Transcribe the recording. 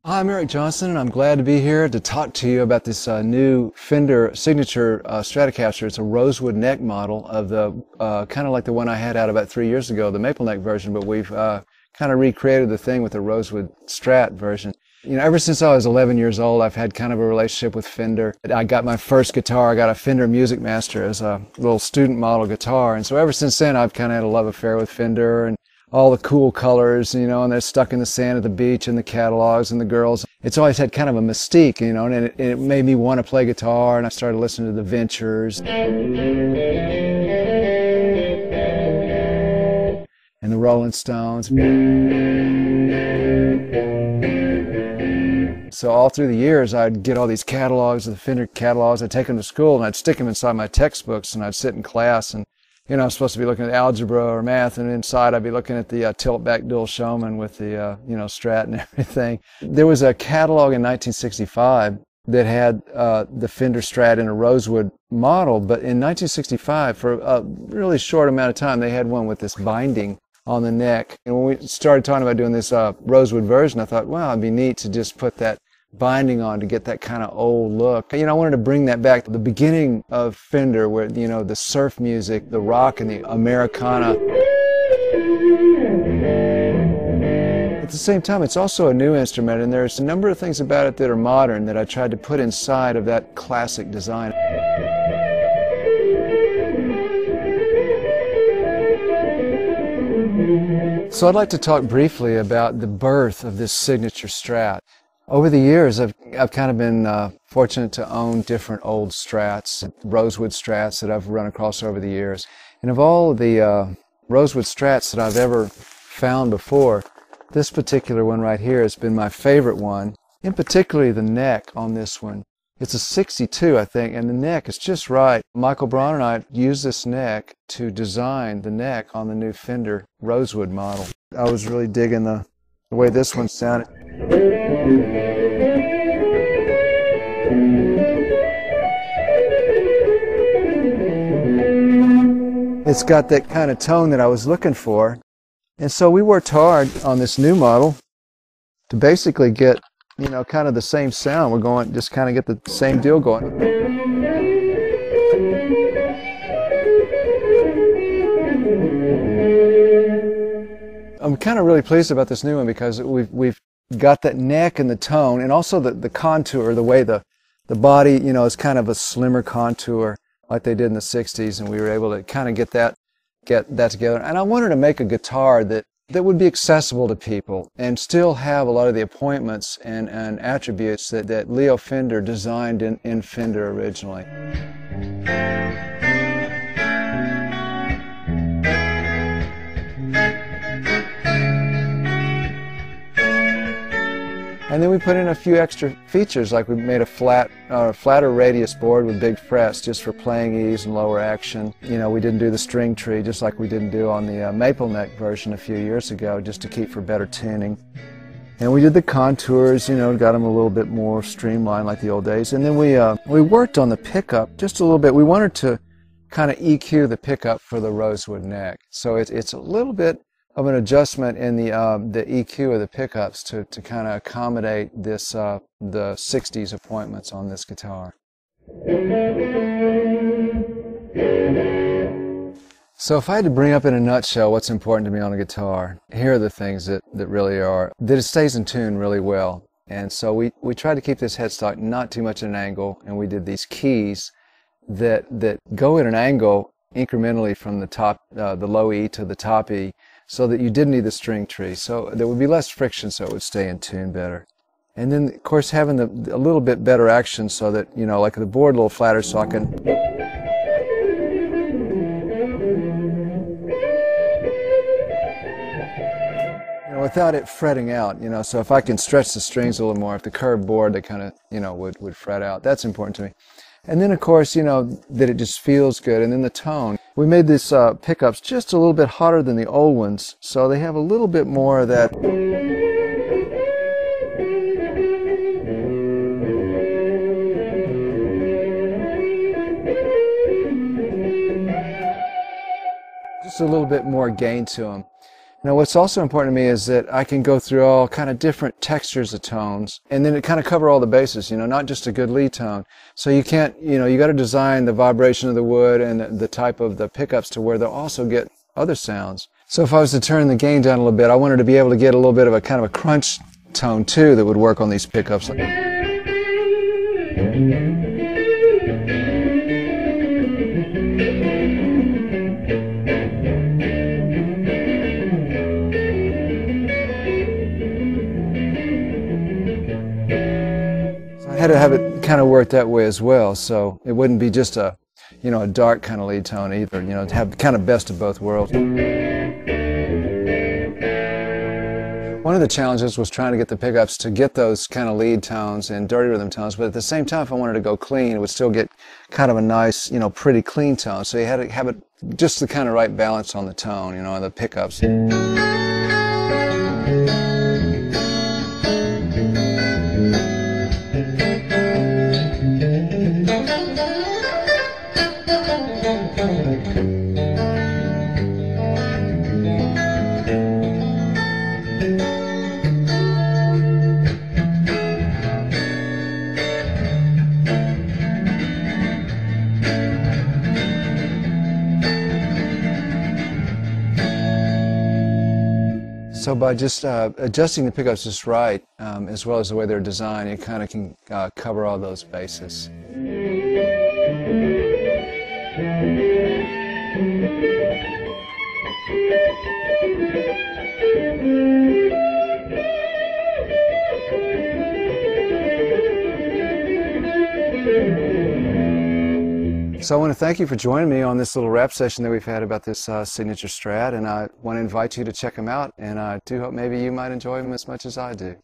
Hi, I'm Eric Johnson, and I'm glad to be here to talk to you about this new Fender Signature Stratocaster. It's a rosewood neck model of the kind of like the one I had out about 3 years ago, the maple neck version, but we've kind of recreated the thing with the rosewood Strat version. You know, ever since I was 11 years old, I've had kind of a relationship with Fender. I got my first guitar, I got a Fender Music Master as a little student model guitar, and so ever since then I've kind of had a love affair with Fender and all the cool colors, you know, and they're stuck in the sand at the beach and the catalogs and the girls. It's always had kind of a mystique, you know, and it made me want to play guitar, and I started listening to the Ventures and the Rolling Stones. So all through the years, I'd get all these catalogs, the Fender catalogs, I'd take them to school and I'd stick them inside my textbooks, and I'd sit in class and, you know, I'm supposed to be looking at algebra or math, and inside I'd be looking at the tilt-back dual Showman with the, you know, Strat and everything. There was a catalog in 1965 that had the Fender Strat in a rosewood model, but in 1965, for a really short amount of time, they had one with this binding on the neck. And when we started talking about doing this rosewood version, I thought, wow, it'd be neat to just put that binding on to get that kind of old look. You know, I wanted to bring that back to the beginning of Fender, where, you know, the surf music, the rock, and the Americana. At the same time, it's also a new instrument, and there's a number of things about it that are modern that I tried to put inside of that classic design. So I'd like to talk briefly about the birth of this Signature Strat. Over the years, I've kind of been fortunate to own different old Strats, rosewood Strats that I've run across over the years. And of all of the rosewood Strats that I've ever found before, this particular one right here has been my favorite one, in particularly the neck on this one. It's a 62, I think, and the neck is just right. Michael Braun and I used this neck to design the neck on the new Fender rosewood model. I was really digging the way this one sounded. It's got that kind of tone that I was looking for. And so we worked hard on this new model to basically get, you know, kind of the same sound. We're going, just kind of get the same deal going. I'm kind of really pleased about this new one because we've got that neck and the tone, and also the contour, the way the body, you know, is kind of a slimmer contour like they did in the 60s, and we were able to kind of get that together. And I wanted to make a guitar that would be accessible to people and still have a lot of the appointments and attributes that Leo Fender designed in Fender originally. And then we put in a few extra features, like we made a flatter radius board with big frets just for playing ease and lower action. You know, we didn't do the string tree, just like we didn't do on the maple neck version a few years ago, just to keep for better tuning. And we did the contours, you know, got them a little bit more streamlined like the old days. And then we worked on the pickup just a little bit. We wanted to kind of EQ the pickup for the rosewood neck. So it's a little bit of an adjustment in the EQ of the pickups to kind of accommodate this the 60s appointments on this guitar. So if I had to bring up in a nutshell what's important to me on a guitar, here are the things that really are, that it stays in tune really well. And so we tried to keep this headstock not too much at an angle, and we did these keys that go at an angle incrementally from the top, the low E to the top E, so that you didn't need the string tree. So there would be less friction, so it would stay in tune better. And then, of course, having a little bit better action so that, you know, like the board a little flatter so I can... You know, without it fretting out, you know, so if I can stretch the strings a little more, if the curved board, they kind of, you know, would fret out. That's important to me. And then, of course, that it just feels good. And then the tone. We made these pickups just a little bit hotter than the old ones, so they have a little bit more of that. Just a little bit more gain to them. Now, what's also important to me is that I can go through all kind of different textures of tones, and then it kind of cover all the bases, not just a good lead tone. So you can't, you got to design the vibration of the wood and the type of the pickups to where they'll also get other sounds. So if I was to turn the gain down a little bit, I wanted to be able to get a little bit of a kind of a crunch tone too that would work on these pickups. I had to have it kind of work that way as well, so it wouldn't be just a dark kind of lead tone either, to have kind of best of both worlds. One of the challenges was trying to get the pickups to get those kind of lead tones and dirty rhythm tones, but at the same time, if I wanted to go clean, it would still get kind of a nice, pretty clean tone. So you had to have it just the kind of right balance on the tone, on the pickups. So by just adjusting the pickups just right, as well as the way they're designed, you kind of can cover all those bases. So I want to thank you for joining me on this little rap session that we've had about this Signature Strat, and I want to invite you to check them out, and I do hope maybe you might enjoy them as much as I do.